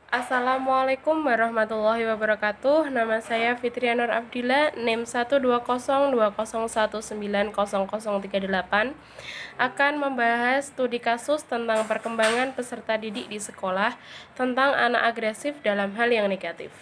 Assalamualaikum warahmatullahi wabarakatuh. Nama saya Fitriana Nur Abdillah, NIM 12020190038, akan membahas studi kasus tentang perkembangan peserta didik di sekolah tentang anak agresif dalam hal yang negatif.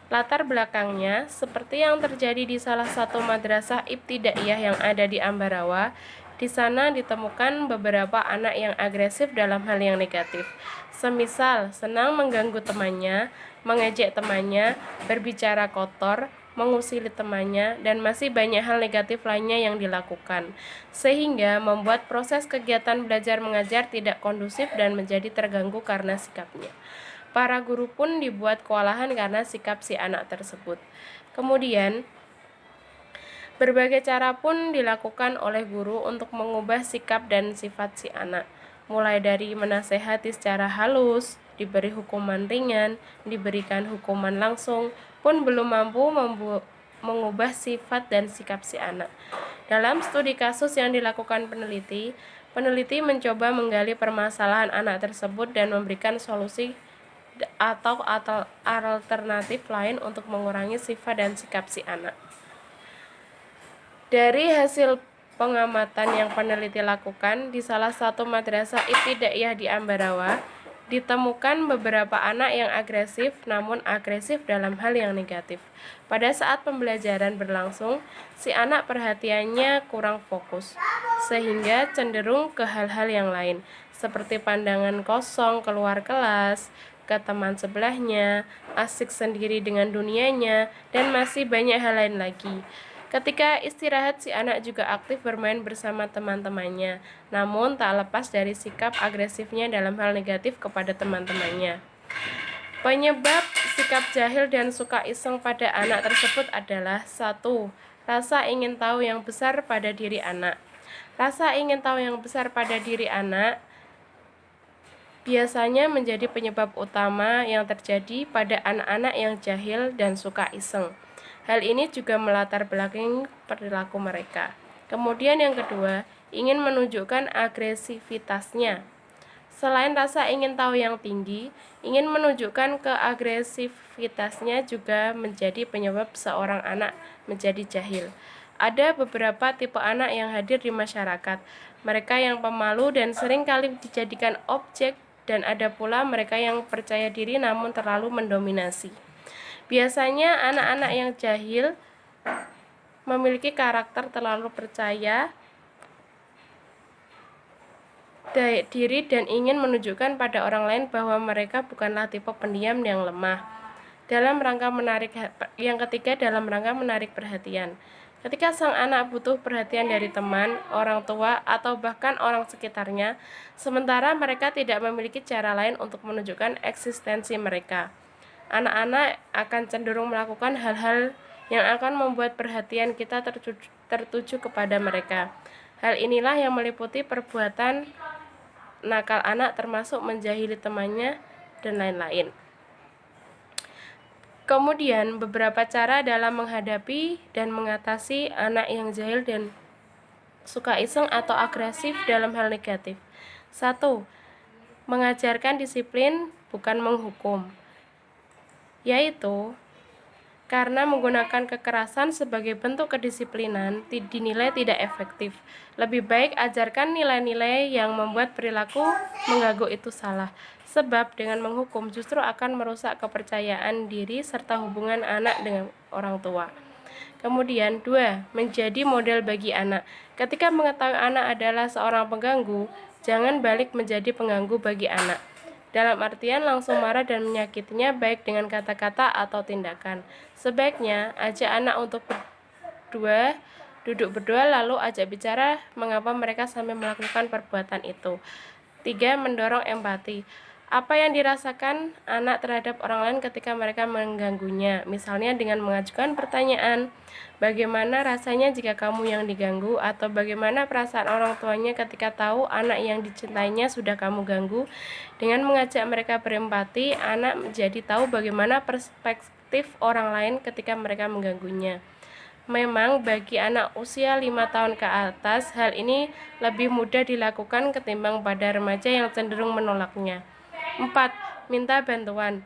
Latar belakangnya, seperti yang terjadi di salah satu madrasah ibtidaiyah yang ada di Ambarawa, di sana ditemukan beberapa anak yang agresif dalam hal yang negatif. Semisal senang mengganggu temannya, mengejek temannya, berbicara kotor, mengusili temannya, dan masih banyak hal negatif lainnya yang dilakukan, sehingga membuat proses kegiatan belajar mengajar tidak kondusif dan menjadi terganggu karena sikapnya. Para guru pun dibuat kewalahan karena sikap si anak tersebut. Kemudian, berbagai cara pun dilakukan oleh guru untuk mengubah sikap dan sifat si anak, mulai dari menasehati secara halus, diberi hukuman ringan, diberikan hukuman langsung, pun belum mampu mengubah sifat dan sikap si anak. Dalam studi kasus yang dilakukan peneliti mencoba menggali permasalahan anak tersebut dan memberikan solusi atau alternatif lain untuk mengurangi sifat dan sikap si anak. Dari hasil pengamatan yang peneliti lakukan di salah satu madrasah ibtidaiyah di Ambarawa, ditemukan beberapa anak yang agresif, namun agresif dalam hal yang negatif. Pada saat pembelajaran berlangsung, si anak perhatiannya kurang fokus, sehingga cenderung ke hal-hal yang lain, seperti pandangan kosong keluar kelas, ke teman sebelahnya, asik sendiri dengan dunianya, dan masih banyak hal lain lagi. Ketika istirahat, si anak juga aktif bermain bersama teman-temannya, namun tak lepas dari sikap agresifnya dalam hal negatif kepada teman-temannya. Penyebab sikap jahil dan suka iseng pada anak tersebut adalah 1. Rasa ingin tahu yang besar pada diri anak. Rasa ingin tahu yang besar pada diri anak biasanya menjadi penyebab utama yang terjadi pada anak-anak yang jahil dan suka iseng. Hal ini juga melatar belakangi perilaku mereka. Kemudian yang kedua, ingin menunjukkan agresivitasnya. Selain rasa ingin tahu yang tinggi, ingin menunjukkan keagresivitasnya juga menjadi penyebab seorang anak menjadi jahil. Ada beberapa tipe anak yang hadir di masyarakat. Mereka yang pemalu dan seringkali dijadikan objek, dan ada pula mereka yang percaya diri namun terlalu mendominasi. Biasanya anak-anak yang jahil memiliki karakter terlalu percaya diri dan ingin menunjukkan pada orang lain bahwa mereka bukanlah tipe pendiam yang lemah. Yang ketiga, dalam rangka menarik perhatian. Ketika sang anak butuh perhatian dari teman, orang tua, atau bahkan orang sekitarnya, sementara mereka tidak memiliki cara lain untuk menunjukkan eksistensi mereka, anak-anak akan cenderung melakukan hal-hal yang akan membuat perhatian kita tertuju kepada mereka. Hal inilah yang meliputi perbuatan nakal anak, termasuk menjahili temannya dan lain-lain. Kemudian, beberapa cara dalam menghadapi dan mengatasi anak yang jahil dan suka iseng atau agresif dalam hal negatif. 1. Mengajarkan disiplin, bukan menghukum, yaitu karena menggunakan kekerasan sebagai bentuk kedisiplinan dinilai tidak efektif. Lebih baik ajarkan nilai-nilai yang membuat perilaku mengganggu itu salah, sebab dengan menghukum justru akan merusak kepercayaan diri serta hubungan anak dengan orang tua. Kemudian 2. Menjadi model bagi anak. Ketika mengetahui anak adalah seorang pengganggu, jangan balik menjadi pengganggu bagi anak, dalam artian langsung marah dan menyakitinya baik dengan kata-kata atau tindakan. Sebaiknya ajak anak untuk duduk berdua lalu ajak bicara mengapa mereka sampai melakukan perbuatan itu. 3. Mendorong empati. Apa yang dirasakan anak terhadap orang lain ketika mereka mengganggunya, misalnya dengan mengajukan pertanyaan, bagaimana rasanya jika kamu yang diganggu, atau bagaimana perasaan orang tuanya ketika tahu anak yang dicintainya sudah kamu ganggu. Dengan mengajak mereka berempati, anak menjadi tahu bagaimana perspektif orang lain ketika mereka mengganggunya. Memang bagi anak usia 5 tahun ke atas, hal ini lebih mudah dilakukan ketimbang pada remaja yang cenderung menolaknya. 4. minta bantuan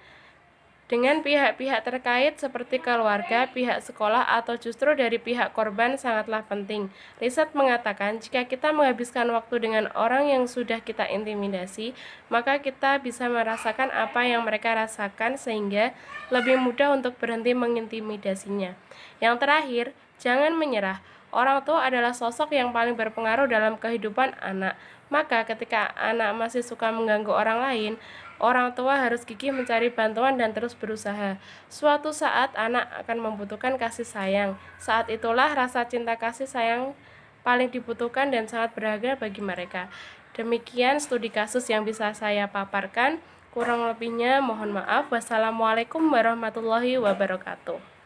dengan pihak-pihak terkait seperti keluarga, pihak sekolah, atau justru dari pihak korban sangatlah penting. Riset mengatakan jika kita menghabiskan waktu dengan orang yang sudah kita intimidasi, maka kita bisa merasakan apa yang mereka rasakan sehingga lebih mudah untuk berhenti mengintimidasinya. Yang terakhir, jangan menyerah. Orang tua adalah sosok yang paling berpengaruh dalam kehidupan anak. Maka ketika anak masih suka mengganggu orang lain, orang tua harus gigih mencari bantuan dan terus berusaha. Suatu saat anak akan membutuhkan kasih sayang. Saat itulah rasa cinta kasih sayang paling dibutuhkan dan sangat berharga bagi mereka. Demikian studi kasus yang bisa saya paparkan. Kurang lebihnya mohon maaf. Wassalamualaikum warahmatullahi wabarakatuh.